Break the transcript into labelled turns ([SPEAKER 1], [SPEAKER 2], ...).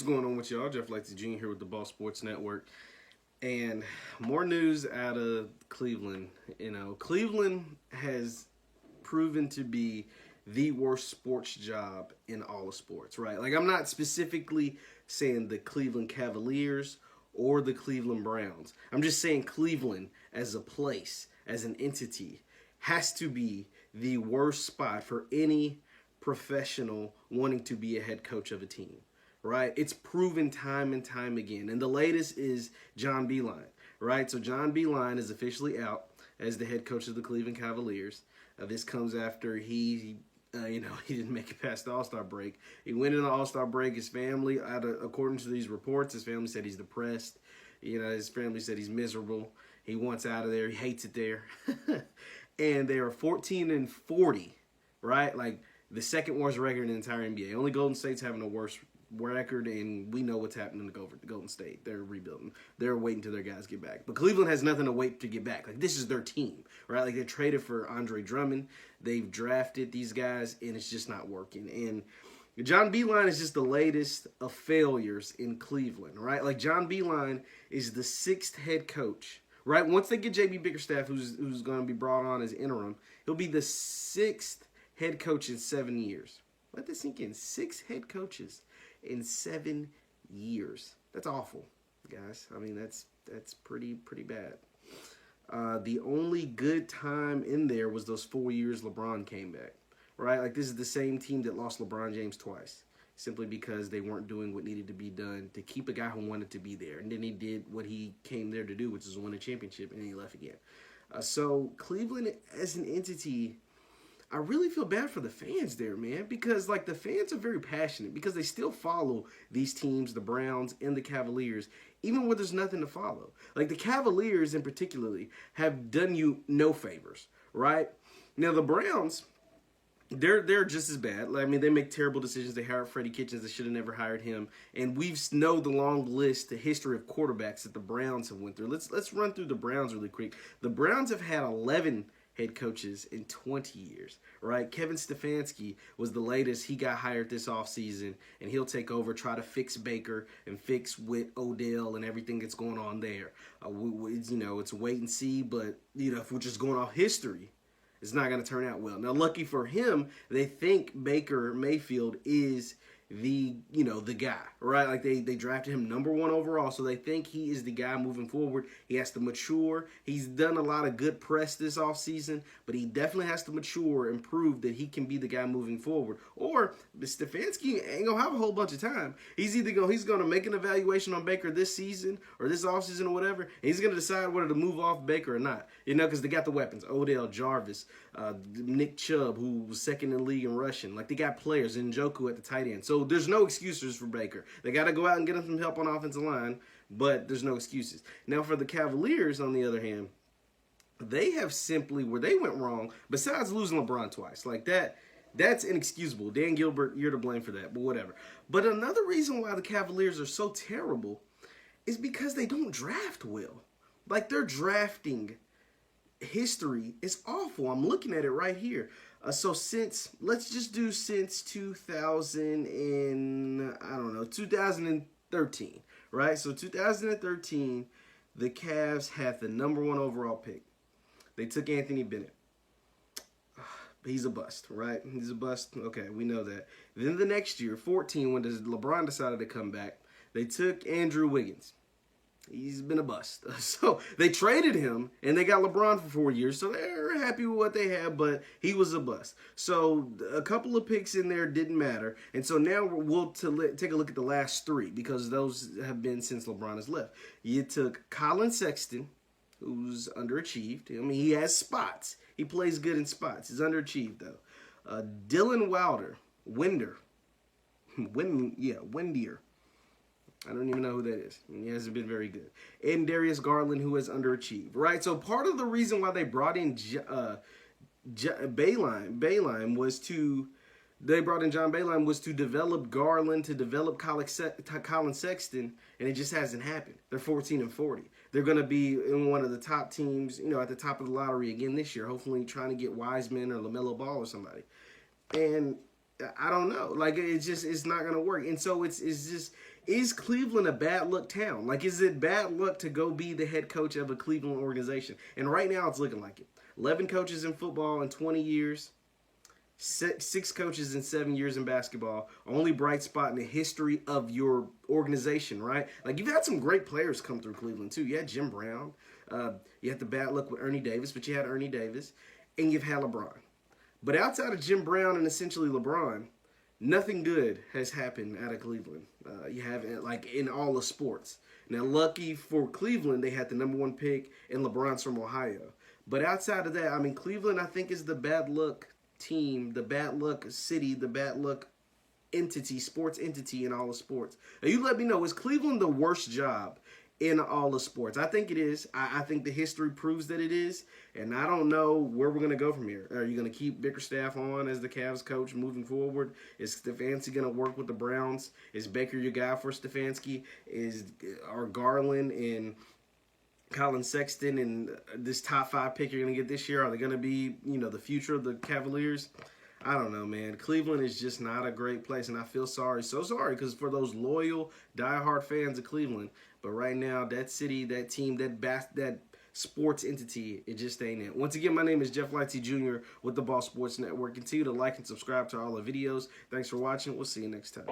[SPEAKER 1] going on with y'all? Jeff Lightsy Jr. here with the Ball Sports Network. And more news out of Cleveland. Cleveland has proven to be the worst sports job in all of sports, right? Like, I'm not specifically saying the Cleveland Cavaliers or the Cleveland Browns. I'm just saying Cleveland as a place, as an entity, has to be the worst spot for any professional wanting to be a head coach of a team, right? It's proven time and time again. And the latest is John Beilein, right? So John Beilein is officially out as the head coach of the Cleveland Cavaliers. This comes after he didn't make it past the All-Star break. He went in the All-Star break. His family, according to these reports, his family said he's depressed. His family said he's miserable. He wants out of there. He hates it there. And they are 14-40, right? Like, the second worst record in the entire NBA. Only Golden State's having a worse record, and we know what's happening to Golden State. They're rebuilding. They're waiting till their guys get back. But Cleveland has nothing to wait to get back. Like, this is their team, right? Like, they traded for Andre Drummond. They've drafted these guys, and it's just not working. And John Beilein is just the latest of failures in Cleveland, right? Like, John Beilein is the sixth head coach, right? Once they get J.B. Bickerstaff, who's going to be brought on as interim, he'll be the sixth head coach in 7 years. Let this sink in. 6 head coaches in 7 years. That's awful, guys. I mean, that's pretty bad. The only good time in there was those 4 years LeBron came back, right? Like, this is the same team that lost LeBron James twice, simply because they weren't doing what needed to be done to keep a guy who wanted to be there. And then he did what he came there to do, which is win a championship, and he left again. So Cleveland as an entity, I really feel bad for the fans there, man, because, like, the fans are very passionate because they still follow these teams, the Browns and the Cavaliers, even when there's nothing to follow. Like, the Cavaliers in particularly have done you no favors, right? Now, the Browns, they're just as bad. I mean, they make terrible decisions. They hired Freddie Kitchens. They should have never hired him. And we know the long list, the history of quarterbacks that the Browns have went through. Let's run through the Browns really quick. The Browns have had 11 head coaches in 20 years, right? Kevin Stefanski was the latest. He got hired this offseason, and he'll take over, try to fix Baker and fix with Odell and everything that's going on there. It's wait and see, but, if we're just going off history, it's not going to turn out well. Now, lucky for him, they think Baker Mayfield is the guy, right? Like, they drafted him number 1 overall, so they think he is the guy moving forward. He has to mature. He's done a lot of good press this offseason, but he definitely has to mature and prove that he can be the guy moving forward. Or Stefanski ain't gonna have a whole bunch of time. He's gonna make an evaluation on Baker this season or this offseason or whatever, and he's gonna decide whether to move off Baker or not. Because they got the weapons: Odell, Jarvis, Nick Chubb, who was second in the league in rushing. Like, they got players, Njoku at the tight end. So there's no excuses for Baker. They got to go out and get him some help on offensive line, but there's no excuses. Now, for the Cavaliers, on the other hand, they have simply, where they went wrong, besides losing LeBron twice, like that's inexcusable. Dan Gilbert, you're to blame for that, but whatever. But another reason why the Cavaliers are so terrible is because they don't draft well. Like, their drafting history is awful. I'm looking at it right here. So since 2013, right? So 2013, the Cavs had the number 1 overall pick. They took Anthony Bennett. He's a bust, right? He's a bust. Okay, we know that. Then the next year, 14, when LeBron decided to come back, they took Andrew Wiggins. He's been a bust. So they traded him, and they got LeBron for 4 years, so they're happy with what they have, but he was a bust. So a couple of picks in there didn't matter, and so now we'll take a look at the last 3, because those have been since LeBron has left. You took Colin Sexton, who's underachieved. I mean, he has spots. He plays good in spots. He's underachieved, though. Dylan Windier. I don't even know who that is. He hasn't been very good. And Darius Garland, who has underachieved, right? So part of the reason why they brought in Beilein was to develop Garland, to develop Colin Sexton, and it just hasn't happened. They're 14-40. They're going to be in one of the top teams, at the top of the lottery again this year, hopefully trying to get Wiseman or LaMelo Ball or somebody. And I don't know. Like, it's not gonna work. And so it's just, is Cleveland a bad luck town? Like, is it bad luck to go be the head coach of a Cleveland organization? And right now it's looking like it. 11 coaches in football in 20 years. Six coaches in 7 years in basketball. Only bright spot in the history of your organization, right? Like, you've had some great players come through Cleveland too. You had Jim Brown. You had the bad luck with Ernie Davis, but you had Ernie Davis, and you've had LeBron. But outside of Jim Brown and essentially LeBron, nothing good has happened out of Cleveland. You have, like, in all the sports. Now, lucky for Cleveland, they had the #1 pick, and LeBron's from Ohio. But outside of that, I mean, Cleveland, I think, is the bad luck team, the bad luck city, the bad luck entity, sports entity in all the sports. Now, you let me know, is Cleveland the worst job in all the sports? I think it is. I think the history proves that it is, and I don't know where we're going to go from here. Are you going to keep Bickerstaff on as the Cavs coach moving forward? Is Stefanski going to work with the Browns? Is Baker your guy for Stefanski? Are Garland and Colin Sexton and this top 5 pick you're going to get this year, are they going to be, the future of the Cavaliers? I don't know, man. Cleveland is just not a great place, and I feel sorry, so sorry, because for those loyal, diehard fans of Cleveland, but right now, that city, that team, that sports entity, it just ain't it. Once again, my name is Jeff Lightsy Jr. with the Ball Sports Network. Continue to like and subscribe to all the videos. Thanks for watching. We'll see you next time.